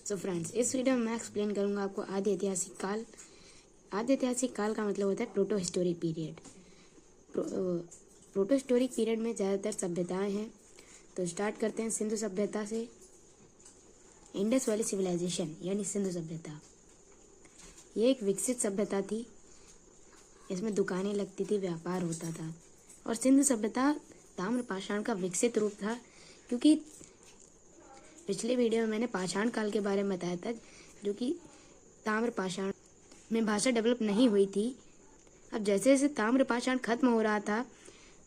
So friends, इस video में मैं एक्सप्लेन करूंगा आपको आदि ऐतिहासिक काल। आदि ऐतिहासिक काल का मतलब होता है proto historic period. Proto historic period में ज़्यादातर सभ्यताएं हैं। तो स्टार्ट करते हैं सिंधु सभ्यता से। इंडस वैली सिविलाइजेशन यानी सिंधु सभ्यता, ये एक विकसित सभ्यता थी। इसमें दुकानें लगती थी, व्यापार होता था। और सिंधु सभ्यता ताम्र पाषाण का विकसित रूप था, क्योंकि पिछले वीडियो में मैंने पाषाण काल के बारे में बताया था, जो कि ताम्र पाषाण में भाषा डेवलप नहीं हुई थी। अब जैसे जैसे ताम्र पाषाण खत्म हो रहा था,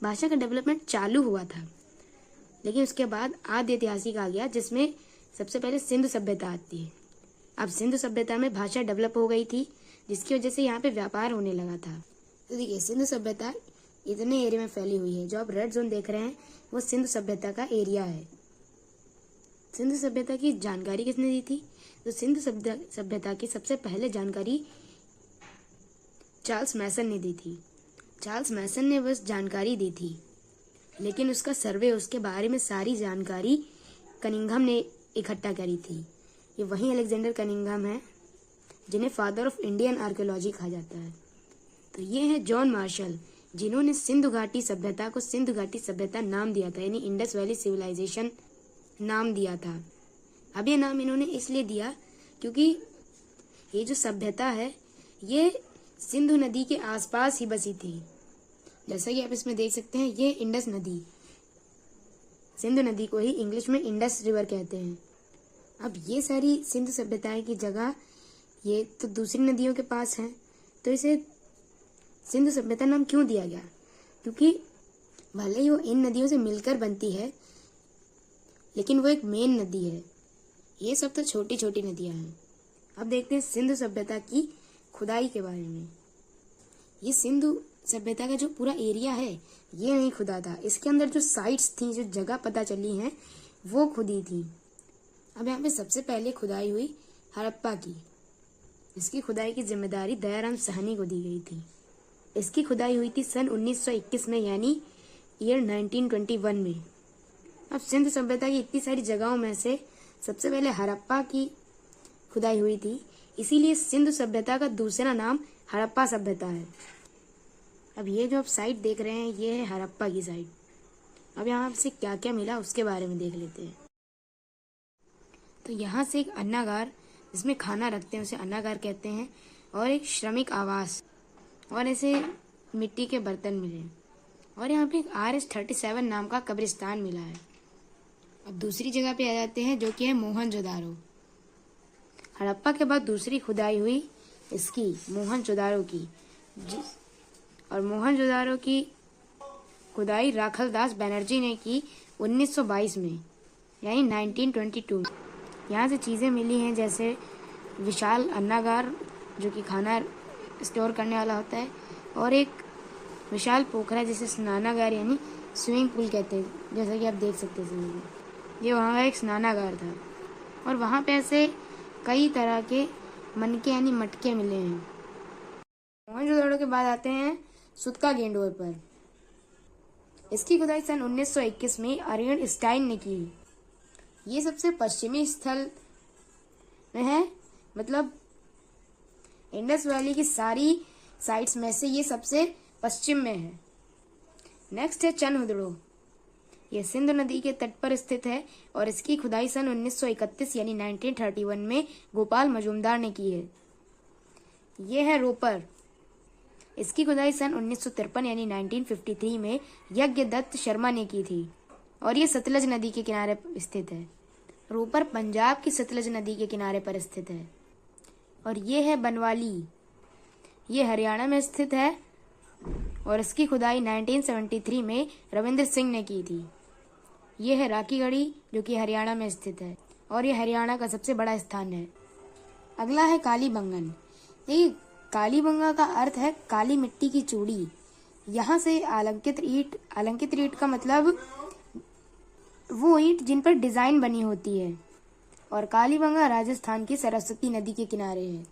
भाषा का डेवलपमेंट चालू हुआ था। लेकिन उसके बाद आदि ऐतिहासिक आ गया, जिसमें सबसे पहले सिंधु सभ्यता आती है। अब सिंधु सभ्यता में भाषा डेवलप हो गई थी, जिसकी वजह से यहाँ पे व्यापार होने लगा था। तो देखिए, सिंधु सभ्यता इतने एरिया में फैली हुई है। जो आप रेड जोन देख रहे हैं वो सिंधु सभ्यता का एरिया है। सिंधु सभ्यता की जानकारी किसने दी थी? तो सिंधु सभ्यता की सबसे पहले जानकारी चार्ल्स मैसन ने दी थी। चार्ल्स मैसन ने बस जानकारी दी थी, लेकिन उसका सर्वे, उसके बारे में सारी जानकारी कनिंघम ने इकट्ठा करी थी। ये वही अलेक्जेंडर कनिंघम है जिन्हें फादर ऑफ इंडियन आर्कियोलॉजी कहा जाता है। तो ये है जॉन मार्शल, जिन्होंने सिंधु घाटी सभ्यता को सिंधु घाटी सभ्यता नाम दिया था, यानी इंडस वैली सिविलाइजेशन नाम दिया था। अब ये नाम इन्होंने इसलिए दिया क्योंकि ये जो सभ्यता है ये सिंधु नदी के आसपास ही बसी थी। जैसा कि आप इसमें देख सकते हैं, ये इंडस नदी, सिंधु नदी को ही इंग्लिश में इंडस रिवर कहते हैं। अब ये सारी सिंधु सभ्यताएं की जगह ये तो दूसरी नदियों के पास है, तो इसे सिंधु सभ्यता नाम क्यों दिया गया? क्योंकि भले ही वो इन नदियों से मिलकर बनती है, लेकिन वो एक मेन नदी है। ये सब तो छोटी छोटी नदियां हैं। अब देखते हैं सिंधु सभ्यता की खुदाई के बारे में। ये सिंधु सभ्यता का जो पूरा एरिया है ये नहीं खुदा था। इसके अंदर जो साइट्स थी, जो जगह पता चली हैं, वो खुदी थी। अब यहाँ पे सबसे पहले खुदाई हुई हड़प्पा की। इसकी खुदाई की जिम्मेदारी दयाराम साहनी को दी गई थी। इसकी खुदाई हुई थी सन 1921 में, यानी ईयर 1921 में। अब सिंधु सभ्यता की इतनी सारी जगहों में से सबसे पहले हड़प्पा की खुदाई हुई थी, इसीलिए सिंधु सभ्यता का दूसरा नाम हड़प्पा सभ्यता है। अब ये जो आप साइट देख रहे हैं ये है हड़प्पा की साइट। अब यहाँ से क्या क्या मिला उसके बारे में देख लेते हैं। तो यहाँ से एक अन्नागार जिसमें खाना रखते हैं उसे अन्नागार कहते हैं, और एक श्रमिक आवास और ऐसे मिट्टी के बर्तन मिले। और यहाँ पे एक RS-37 नाम का कब्रिस्तान मिला है। अब दूसरी जगह पे आ जाते हैं, जो कि है मोहनजोदारो। हड़प्पा के बाद दूसरी खुदाई हुई इसकी मोहनजोदारो की, और मोहनजोदारो की खुदाई राखलदास बनर्जी ने की 1922 में, यानी 1922। यहाँ से चीज़ें मिली हैं, जैसे विशाल अन्नागार जो कि खाना स्टोर करने वाला होता है, और एक विशाल पोखरा जिसे स्नानागार यानी स्विमिंग पूल कहते हैं, जैसा कि आप देख सकते हैं। ये वहाँ का एक स्नानागार था, और वहाँ पे ऐसे कई तरह के मनके यानी मटके मिले हैं। मोहनजोदड़ो के बाद आते हैं सुतका गेंडोर पर। इसकी खुदाई सन 1921 में अरियन स्टाइन ने की। ये सबसे पश्चिमी स्थल में है, मतलब इंडस वैली की सारी साइट्स में से ये सबसे पश्चिम में है। नेक्स्ट है चनहुदड़ो। यह सिंधु नदी के तट पर स्थित है, और इसकी खुदाई सन 1931 यानी 1931 में गोपाल मजूमदार ने की है। यह है रोपर। इसकी खुदाई सन 1953 यानी 1953 में यज्ञदत्त शर्मा ने की थी, और यह सतलज नदी के किनारे स्थित है। रोपर पंजाब की सतलज नदी के किनारे पर स्थित है। और ये है बनवाली, ये हरियाणा में स्थित है, और इसकी खुदाई 1973 में रविंद्र सिंह ने की थी। ये है राखीगढ़ी, जो कि हरियाणा में स्थित है, और ये हरियाणा का सबसे बड़ा स्थान है। अगला है कालीबंगन। ये कालीबंगा का अर्थ है काली मिट्टी की चूड़ी। यहाँ से अलंकृत ईंट का मतलब वो ईंट जिन पर डिजाइन बनी होती है। और कालीबंगा राजस्थान की सरस्वती नदी के किनारे है,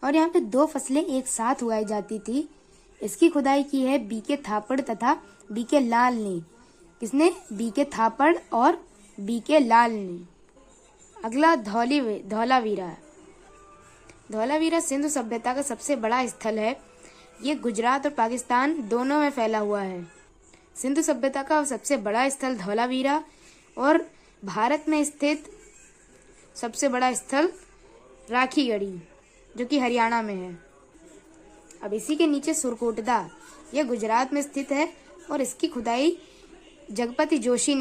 और यहाँ पे 2 फसलें एक साथ उगाई जाती थी। इसकी खुदाई की है बीके थापड़ तथा बीके लाल ने। किसने? बीके थापड़ और बीके लाल ने। अगला धौलावीरा। धौलावीरा सिंधु सभ्यता का सबसे बड़ा स्थल है। ये गुजरात और पाकिस्तान दोनों में फैला हुआ है। सिंधु सभ्यता का सबसे बड़ा स्थल धौलावीरा और भारत में स्थित सबसे बड़ा स्थल राखीगढ़ी, जो कि हरियाणा में है। अब इसी के नीचे सुरकोटदा, यह गुजरात में स्थित है और इसकी खुदाई जगपति जोशी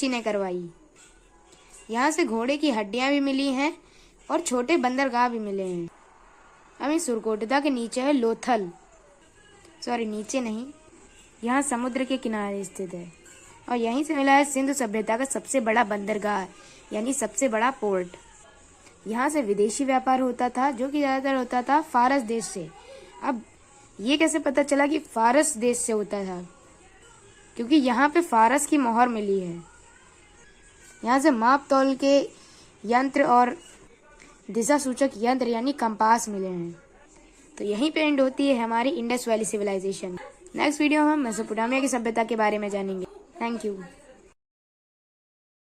ने करवाई। यहाँ से घोड़े की हड्डियां भी मिली हैं और छोटे बंदरगाह भी मिले हैं। अब इस सुरकोटदा के नीचे है लोथल, नीचे नहीं, यहाँ समुद्र के किनारे स्थित है और यहीं से मिला है सिंधु सभ्यता का सबसे बड़ा बंदरगाह, यानी सबसे बड़ा पोर्ट। यहाँ से विदेशी व्यापार होता था, जो कि ज़्यादातर होता था फारस देश से। अब ये कैसे पता चला कि फारस देश से होता था? क्योंकि यहाँ पे फारस की मोहर मिली है। यहाँ से माप तौल के यंत्र और दिशा सूचक यंत्र यानी कंपास मिले हैं। तो यहीं पे एंड होती है हमारी Indus valley civilisation. Next video में हम मेसोपोटामिया की सभ्यता के बारे में जानेंगे। Thank you.